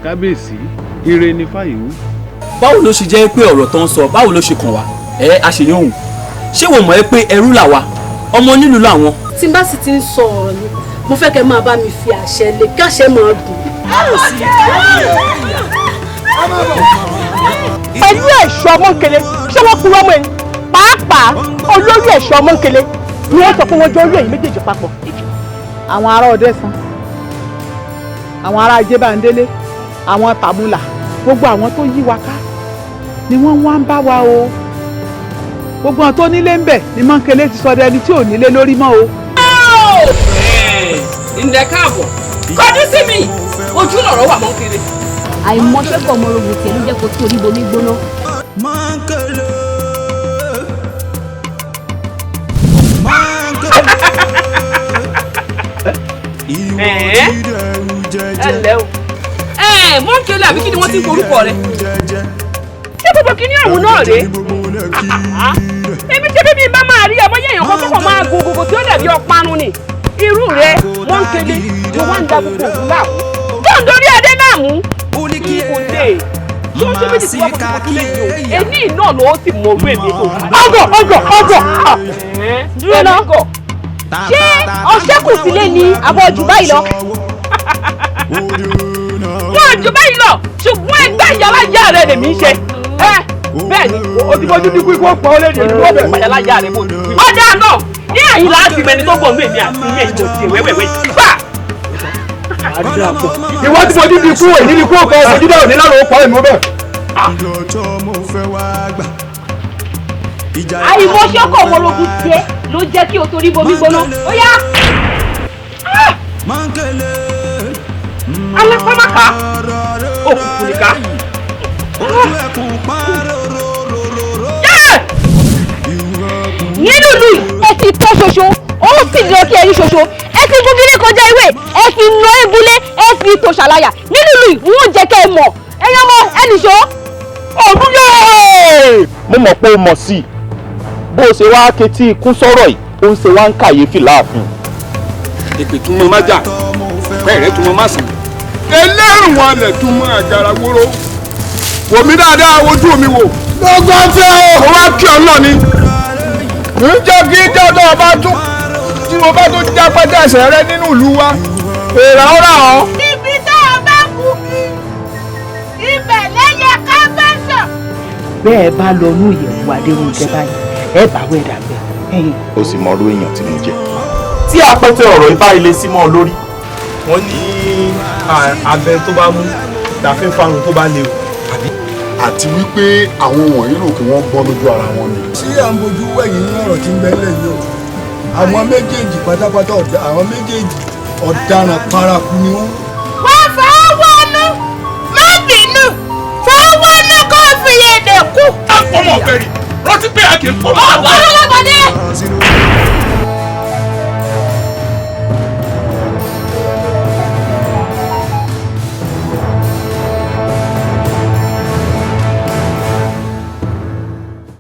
kábíyèsí ire ni fáyìí. báwo ló ṣe jẹ́ pé ọ̀rọ̀ tó ń sọ báwo ló ṣe kàn wá àṣeyàn òun ṣé wọ́n mọ̀ ẹ́ pé ẹrú là wá ọmọ nílùú làwọn. tí n bá sì ti ń sọ ọ̀rọ̀ ni mo fẹ́ kẹ́ máa bá mi fi àṣẹ lé káṣẹ máa dùn. pẹ̀lú ẹ̀ṣọ́ Mọ́ńkele ṣé wọ́n kúrò ọmọ ẹni pàápàá olórí ẹ̀ṣọ́ Mọ́ńkele ni wọ́n sọ pé wọ́n jọ orí ẹ̀yìn méjèèjì papọ̀. àwọn ará Ọdẹ́sàn àwọn ará Ajébándélé àwọn Tàmúlà gbogbo àwọn tó yí wa ká ni wọ́n wá ń bá wa o gbogbo àwọn tó nílé ń bẹ̀ ni Mọ́ńkele ti sọ ẹni tí ò nílé lórí mọ́ o. ǹdẹ káàbọ̀ kọjú sí mi ojú lọ̀rọ̀ wà Mọ́ńkele. àìmọṣẹ́kọ̀ ọmọ orogun tiẹ̀ ló jẹ́ kó tí orí bomi gbóná. Mọ́ńkele. Mọ́ńkele àbí kí ni wọ́n ti forúkọ rẹ̀. ṣé gbogbo kí ni òun náà rèé èmi ṣe bíbí bá máa rí ọmọ yẹ̀yàn kan tó kàn máa gun gbogbo tí ó dàbí ọparun ni irú rẹ̀ Mọ́ńkele ló wá ń da gbogbo òun láàmú tó ń dorí adé láàmú kí kò dé tó ń ṣe méjì tí wọ́n kọ́ tó lè ní o èní náà ló sì mọ orú èmi tó. ọgọ dúró náà ṣé ọṣẹ́kù sílé ni àbọ̀ jù báyìí lọ. wọ́n jù báyìí lọ ṣùgbọ́n ẹgbẹ́ ìyálàyà rẹ̀ lèmi ń ṣe bẹ́ẹ̀ ni o ti fojú dínkù ikú ọ̀pọ̀ ó lé ní ìlú ọ̀bẹ̀ ìpàyàláyà rẹ̀ bó dínkù. ọjà náà ní àyìn láti mẹni tó gbọ̀n mẹ́mi àti ilé ìjọ ti wẹ́wẹ́wẹ́ gbà. ìwọ ti fojú dínkù èyí ni kú ọkọ̀ ojú náà ní lánàá ó pọ̀ èmi ó bẹ̀. àìmọṣẹ́kọ̀ ọmọ orogun tiẹ̀ ló jẹ́ kí o torí bomi gbóná ó yá. alápámákà òkùnkùn nìka. nínú ìlú ẹ ti tó ṣoṣo ó sì lọ kí ẹni ṣoṣo ẹ ti gun kílé kọjá ìwé ẹ fi nà ebúlé ẹ fi tó ṣàlàyà nínú ìlú wọn jẹ́ kẹ́ ẹ mọ̀ ẹyọ mọ ẹnì ṣó. ọdún yóò mo mọ̀ pé o mọ̀ sí i bó o ṣe wá ketí ikún sọ̀rọ̀ yìí ó ń ṣe wá ń kàyéfì láàfin. èpè tún mọ má jà bẹ́ẹ̀ rẹ tún mọ má sàn. ẹlẹ́rùn wọn lẹ̀ tún mọ àjàrà wóró wò mí dáadáa wojú mi wò. gbogbo tí o wá kí ọ náà ni ń jẹ́ kí jọ́dọ̀ ọba tún tí mo bá tún já pẹ́tẹ́ ẹsẹ̀ rẹ nínú ìlú wa èrà ó rà ọ́. ibi tó o bá kú kí ibẹ̀ lẹ́yẹ ká bẹ́ sọ. bẹ́ẹ̀ bá lọ ní ìyẹ̀wò Adérónkẹ́ báyìí ẹ bá wẹ̀ dàgbẹ́. ó sì mọ orú èèyàn tí mo jẹ́. tí apẹtẹ ọ̀rọ̀ ibà ilé sí mọ́ lórí. wọ́n ní abẹ tó bá mú dàfín fárun tó bá léwu. àti wípé àwọn wọ̀nyí rò kí wọ́n bọ́ lójú ara wọn ni. sí à ń bojú wẹ̀yìn ní ọ̀rọ̀ tí ń bẹ́lẹ̀ yìí o àwọn méjèèjì pátápátá àwọn méjèèjì ọ̀daràn paraku ni wọ́n. wọ́n fọwọ́nú má bínú fọwọ́nú kó fi èdè kú. ọmọ ọ̀gbẹ̀rì rántí pé a kì í fọ́. ọ̀pọ̀ ọlọ́gbọ̀dé.